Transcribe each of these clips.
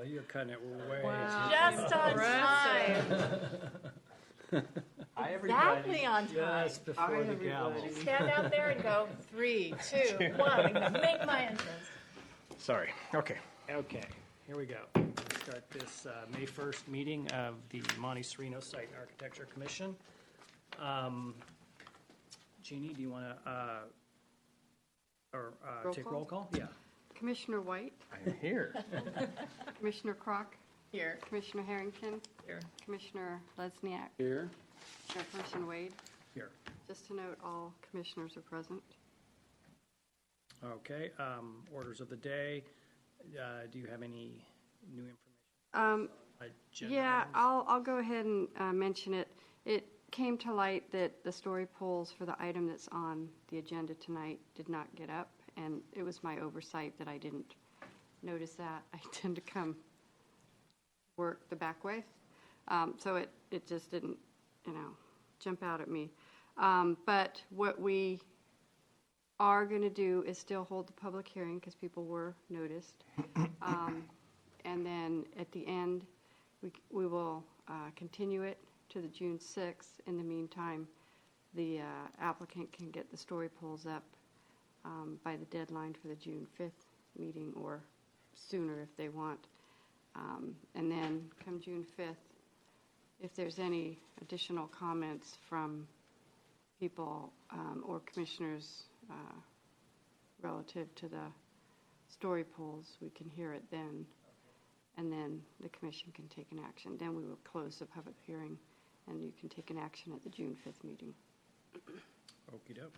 you're cutting it way Just on time. Hi, Exactly on time. just before the gavel. Stand out there and go 3, 2, 1. I'm gonna make my entrance. Sorry. Okay, here we go. Start this May 1st meeting of the Monte Sereno Site and Architecture Commission. Jeannie, do you want to take roll call? Yeah. Commissioner White, I'm here. Commissioner Kroc, Here. Commissioner Harrington, Here. Commissioner Lesniak, Here. Chairperson Wade. Here. Just to note, all commissioners are present. Okay, orders of the day. Do you have any new information? Agenda Yeah, items? I'll go ahead and mention it. It came to light that the story polls for the item that's on the agenda tonight did not get up, and it was my oversight that I didn't notice that. I tend to come work the back way, so it just didn't, jump out at me. But what we are going to do is still hold the public hearing because people were noticed. And then at the end, we will continue it to the June 6th. In the meantime, the applicant can get the story polls up by the deadline for the June 5th meeting or sooner if they want. And then come June 5th, if there's any additional comments from people or commissioners relative to the story polls, we can hear it then, and then the commission can take an action. Then we will close the public hearing, and you can take an action at the June 5th meeting. Okey doke.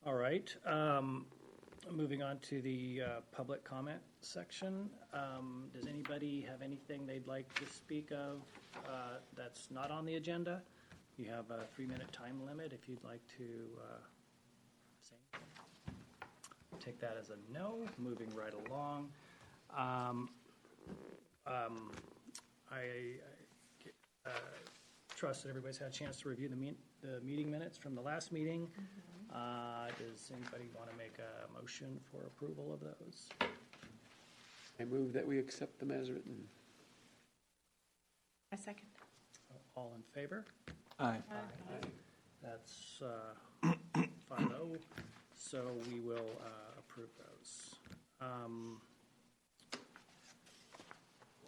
All right, moving on to the public comment section. Does anybody have anything they'd like to speak of that's not on the agenda? You have a 3-minute time limit if you'd like to say anything. Take that as a no. Moving right along. I trust that everybody's had a chance to review the meeting minutes from the last meeting. Does anybody want to make a motion for approval of those? I move that we accept them as written. A second. All in favor? Aye. That's 5-0, so we will approve those.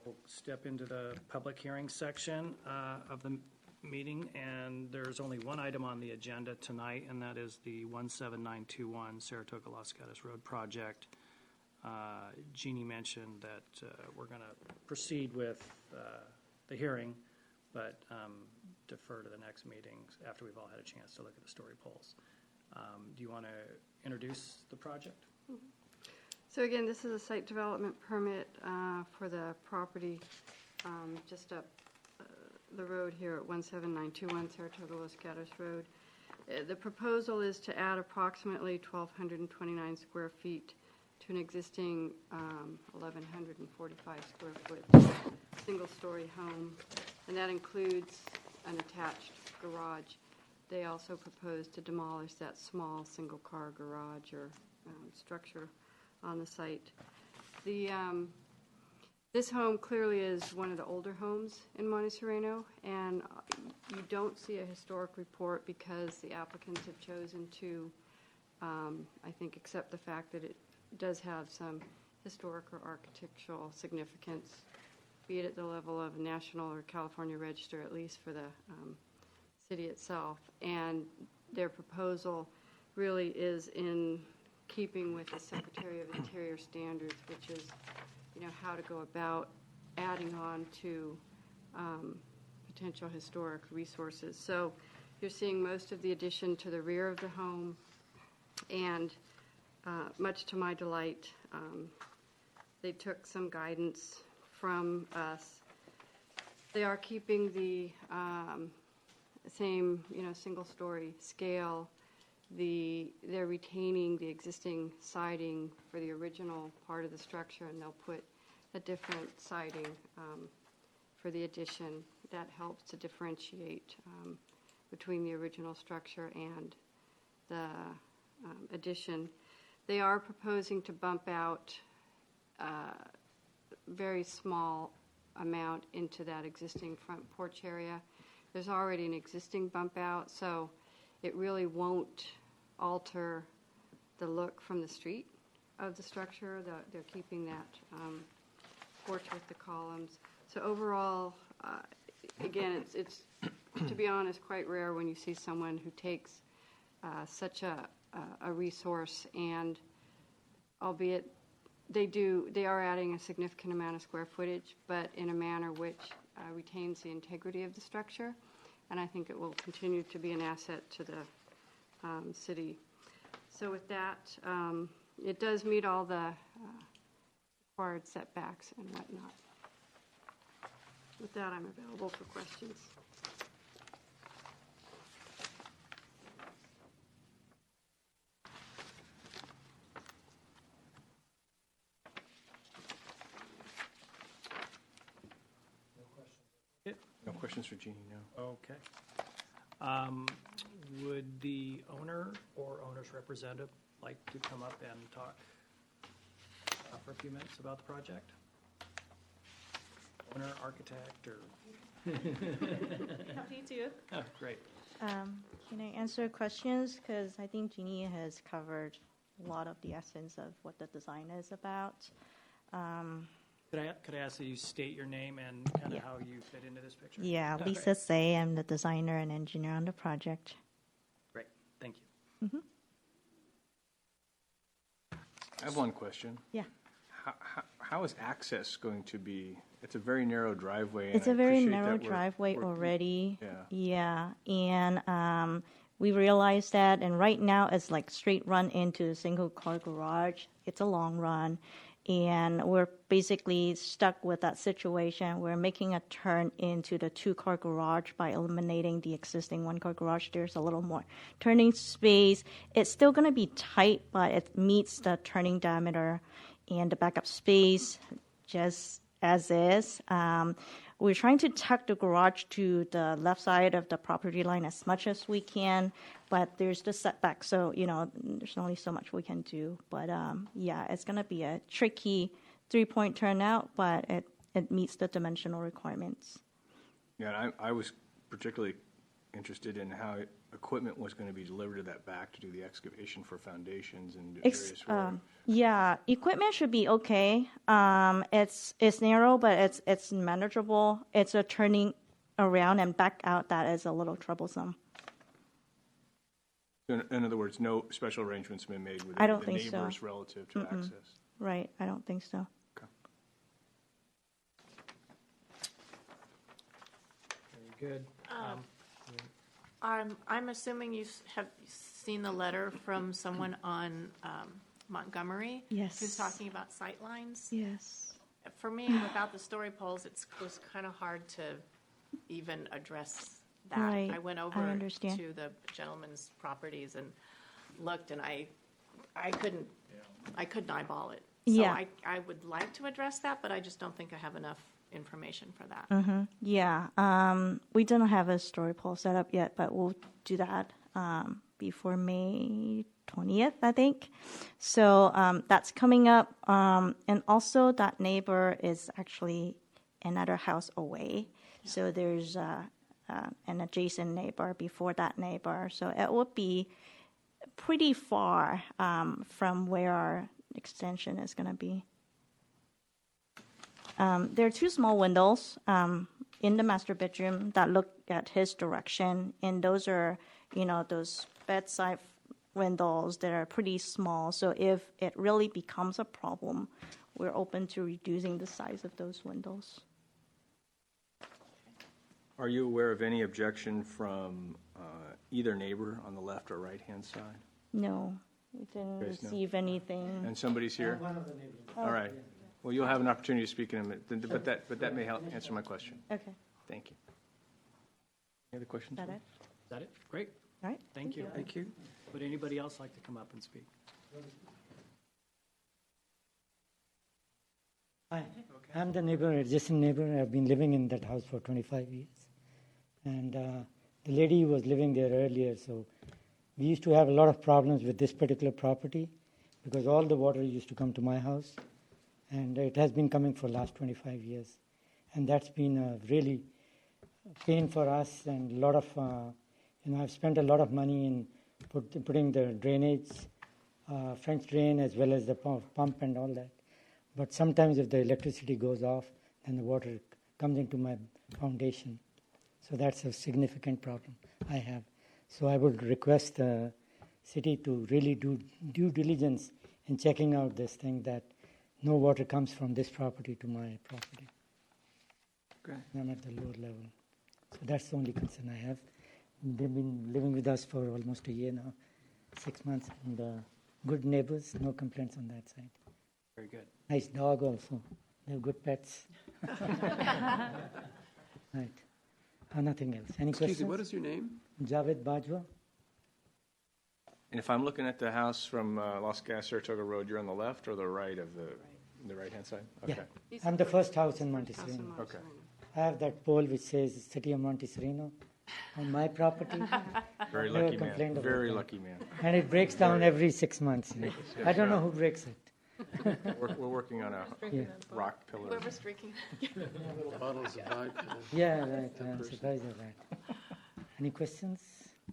We'll step into the public hearing section of the meeting, and there's only one item on the agenda tonight, and that is the 17921 Saratoga Los Gatos Road project. Jeannie mentioned that we're going to proceed with the hearing, but defer to the next meeting after we've all had a chance to look at the story polls. Do you want to introduce the project? So again, this is a site development permit for the property just up the road here at 17921 Saratoga Los Gatos Road. The proposal is to add approximately 1,229 square feet to an existing 1,145 square foot single-story home, and that includes an attached garage. They also propose to demolish that small single-car garage or structure on the site. This home clearly is one of the older homes in Monte Sereno, and you don't see a historic report because the applicants have chosen to, I think, accept the fact that it does have some historic or architectural significance, be it at the level of National or California Register, at least for the city itself. And their proposal really is in keeping with the Secretary of Interior standards, which is, how to go about adding on to potential historic resources. So you're seeing most of the addition to the rear of the home, and much to my delight, they took some guidance from us. They are keeping the same, single-story scale. They're retaining the existing siding for the original part of the structure, and they'll put a different siding for the addition. That helps to differentiate between the original structure and the addition. They are proposing to bump out very small amount into that existing front porch area. There's already an existing bump out, so it really won't alter the look from the street of the structure. They're keeping that porch with the columns. So overall, again, it's to be honest, quite rare when you see someone who takes such a resource, and albeit they are adding a significant amount of square footage, but in a manner which retains the integrity of the structure, and I think it will continue to be an asset to the city. So with that, it does meet all the required setbacks and whatnot. With that, I'm available for questions. No questions for Jeannie, no. Okay. Would the owner or owner's representative like to come up and talk for a few minutes about the project? Owner, architect, or? Happy to. Oh, great. Can I answer questions? Because I think Jeannie has covered a lot of the essence of what the design is about. Could I ask that you state your name and kind of Yeah. how you fit into this picture? Yeah, All Lisa right. Say. I'm the designer and engineer on the project. Great, thank you. I have one question. Yeah. How is access going to be? It's a very narrow driveway. and It's I a very appreciate narrow that we're- driveway we're- already. Yeah. Yeah, and we realized that, and right now it's like straight run into a single car garage. It's a long run, and we're basically stuck with that situation. We're making a turn into the 2-car garage by eliminating the existing 1-car garage. There's a little more turning space. It's still going to be tight, but it meets the turning diameter and the backup space just as is. We're trying to tuck the garage to the left side of the property line as much as we can, but there's the setback, so, there's only so much we can do. But, yeah, it's going to be a tricky 3-point turnout, but it meets the dimensional requirements. Yeah, I was particularly interested in how equipment was going to be delivered to that back to do the excavation for foundations and various work. Yeah, equipment should be okay. It's narrow, but it's manageable. It's a turning around and back out that is a little troublesome. In other words, no special arrangements have been made with I don't the think so. neighbors relative to access. Right, I don't think so. Okay. Very good. I'm assuming you have seen the letter from someone on Montgomery? Yes. Who's talking about sightlines? Yes. For me, without the story poles, it was kind of hard to even address that. Right, I went I over understand. to the gentleman's properties and looked, and I couldn't eyeball it. So Yeah. I would like to address that, but I just don't think I have enough information for that. Yeah, we don't have a story pole set up yet, but we'll do that before May 20th, I think. So that's coming up. And also that neighbor is actually another house away. So there's an adjacent neighbor before that neighbor. So it would be pretty far from where our extension is going to be. There are 2 small windows in the master bedroom that look at his direction, and those are, those bedside windows that are pretty small. So if it really becomes a problem, we're open to reducing the size of those windows. Are you aware of any objection from either neighbor on the left or right-hand side? No, we didn't Guys, no? receive anything. And somebody's here? One of the neighbors. All right. Well, you'll have an opportunity to speak in a minute, but that may help answer my question. Okay, Thank you. Any other questions? is that it? Is that it? Great, All right. thank you. Thank you. Would anybody else like to come up and speak? Hi, I'm the neighbor, adjacent neighbor. I've been living in that house for 25 years. And the lady was living there earlier, so we used to have a lot of problems with this particular property because all the water used to come to my house. and it has been coming for last 25 years. And that's been a really pain for us, and a lot of, I've spent a lot of money in putting the drainage, French drain, as well as the pump and all that. But sometimes if the electricity goes off, then the water comes into my foundation. So that's a significant problem I have. So I would request the city to really do due diligence in checking out this thing, that no water comes from this property to my property. Okay. I'm at the lower level. So that's the only concern I have. They've been living with us for almost a year now, 6 months, and good neighbors, no complaints on that side. Very good. Nice dog also. They're good pets. Right. Nothing else. Any Excuse questions? me, what is your name? Javed Bajwa. And if I'm looking at the house from Los Gas Saratoga Road, you're on the left or the right of the right-hand side? Okay. Yeah. I'm the first house in Monte House in Sereno. Monte Okay. Sereno. I have that pole which says City of Monte Sereno on my property. Very Never lucky complained man. about Very that. lucky man. And it breaks down every 6 months. I don't know who breaks it. We're working on a Yeah, rock pillar. Whoever's drinking. Little bottles of vodka. yeah, right. I'm surprised at that. Any questions?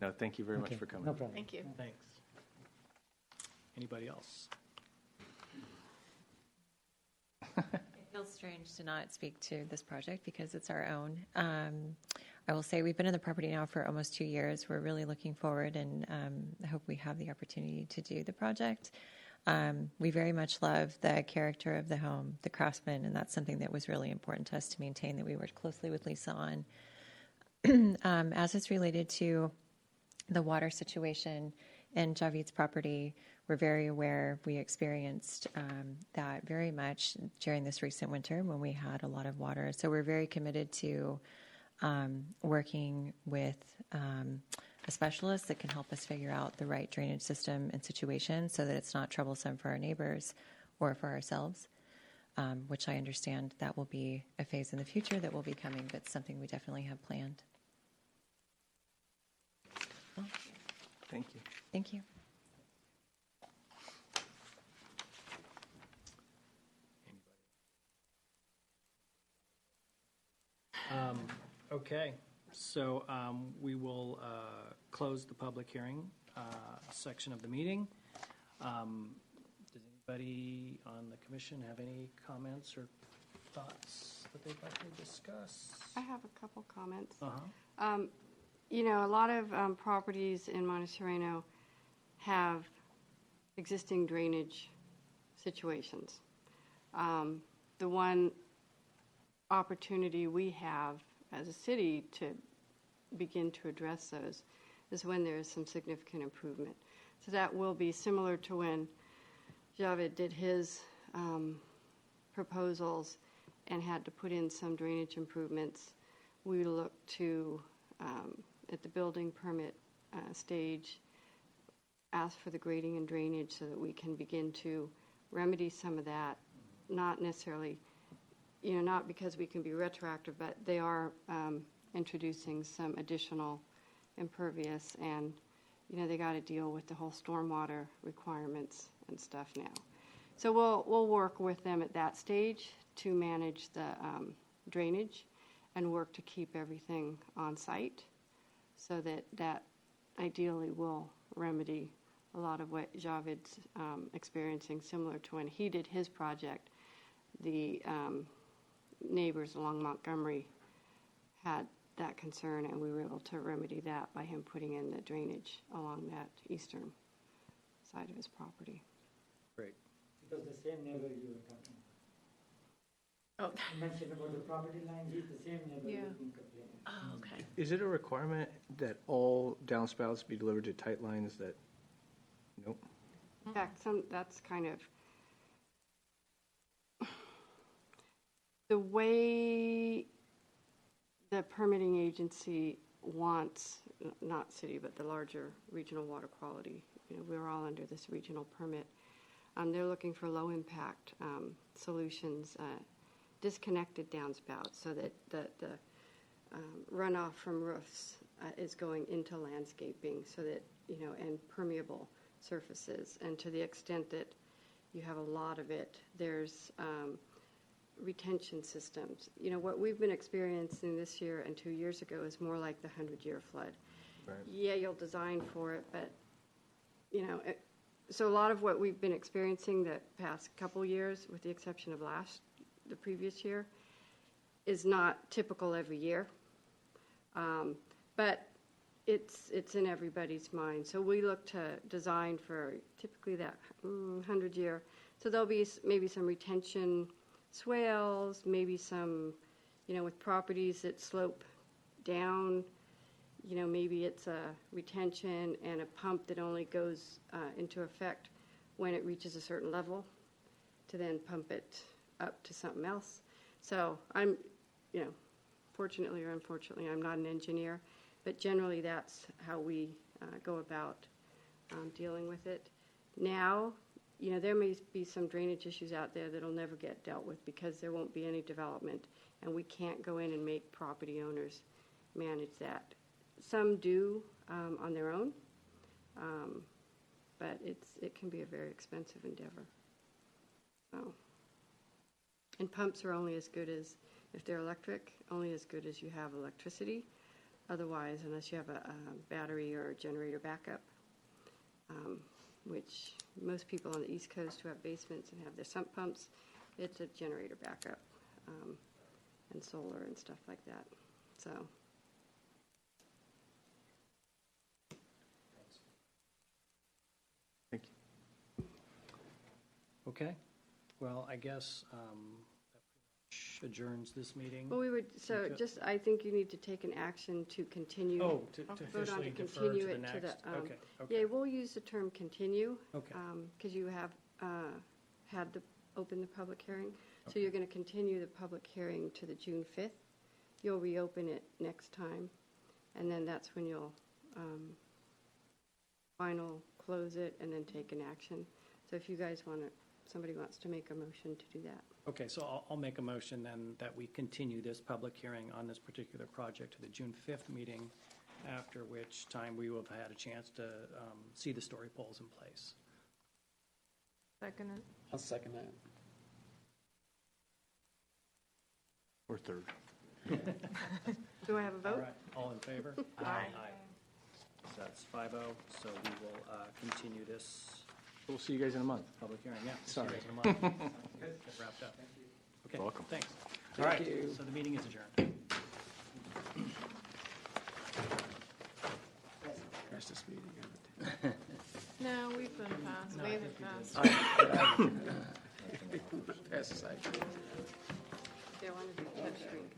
No, thank you very much Okay, for coming. no problem. Thank you. Thanks. Anybody else? It feels strange to not speak to this project because it's our own. I will say we've been in the property now for almost 2 years. We're really looking forward, and I hope we have the opportunity to do the project. We very much love the character of the home, the craftsman, and that's something that was really important to us to maintain, that we worked closely with Lisa on. As it's related to the water situation in Javid's property, we're very aware. We experienced that very much during this recent winter when we had a lot of water. So we're very committed to working with a specialist that can help us figure out the right drainage system and situation so that it's not troublesome for our neighbors or for ourselves, which I understand that will be a phase in the future that will be coming, but something we definitely have planned. Well, Thank you. thank you. Okay, so we will close the public hearing section of the meeting. Does anybody on the commission have any comments or thoughts that they'd like to discuss? I have a couple comments. Uh-huh. A lot of properties in Monte Sereno have existing drainage situations. The one opportunity we have as a city to begin to address those is when there is some significant improvement. So that will be similar to when Javed did his proposals and had to put in some drainage improvements. We look to, at the building permit stage, ask for the grading and drainage so that we can begin to remedy some of that, not necessarily, not because we can be retroactive, but they are introducing some additional impervious, and, they got to deal with the whole stormwater requirements and stuff now. So we'll work with them at that stage to manage the drainage and work to keep everything on site so that ideally will remedy a lot of what Javid's experiencing, similar to when he did his project. The neighbors along Montgomery had that concern, and we were able to remedy that by him putting in the drainage along that eastern side of his property. Great. It was the same neighbor you were talking about. Oh, You mentioned about the property line, he's the same neighbor Yeah. who's been complaining. oh, okay. Is it a requirement that all downspouts be delivered to tight lines that, nope? In fact, that's kind of the way the permitting agency wants, not city, but the larger regional water quality. We're all under this regional permit. They're looking for low impact solutions, disconnected downspouts, so that the runoff from roofs is going into landscaping, so that and permeable surfaces, and to the extent that you have a lot of it. There's retention systems. You know, what we've been experiencing this year and 2 years ago is more like the 100-year flood. Right. Yeah, you'll design for it, but, you know, so a lot of what we've been experiencing the past couple years, with the exception of the previous year, is not typical every year. But it's in everybody's mind. So we look to design for typically that 100-year. So there'll be maybe some retention swales, maybe some, you know, with properties that slope down, you know, maybe it's a retention and a pump that only goes into effect when it reaches a certain level to then pump it up to something else. So I'm, you know, fortunately or unfortunately, I'm not an engineer, but generally that's how we go about dealing with it. Now, you know, there may be some drainage issues out there that'll never get dealt with because there won't be any development, and we can't go in and make property owners manage that. Some do on their own, but it can be a very expensive endeavor. So, and pumps are only as good as, if they're electric, only as good as you have electricity. Otherwise, unless you have a battery or a generator backup, which most people on the East Coast who have basements and have their sump pumps, it's a generator backup and solar and stuff like that. So. Thank you. Okay, well, I guess that adjourns this meeting. Well, we would, so Okay. just, I think you need to take an action to continue. Oh, to vote on officially to defer continue to the it to next, the, okay, Yeah, okay, we'll use the term continue. Okay. Because you have had to open the public hearing. So Okay. you're going to continue the public hearing to the June 5th. You'll reopen it next time, and then that's when you'll final close it and then take an action. So if you guys want to, somebody wants to make a motion to do that. okay, so I'll make a motion then that we continue this public hearing on this particular project to the June 5th meeting, after which time we will have had a chance to see the story poles in place. Second it. I'll second that. Or third. Do I have a All vote? right, all in favor? Aye. So that's 5-0, so we will continue this We'll see you guys in a month. public hearing, yeah. see you Sorry. guys in a month. Get wrapped up. Okay, Welcome. thanks. Thank All right, you. so the meeting is adjourned. Fastest meeting No, we've been fast, No, I way think we did. fast. ever. Fastest I can. They want to do touchscreen.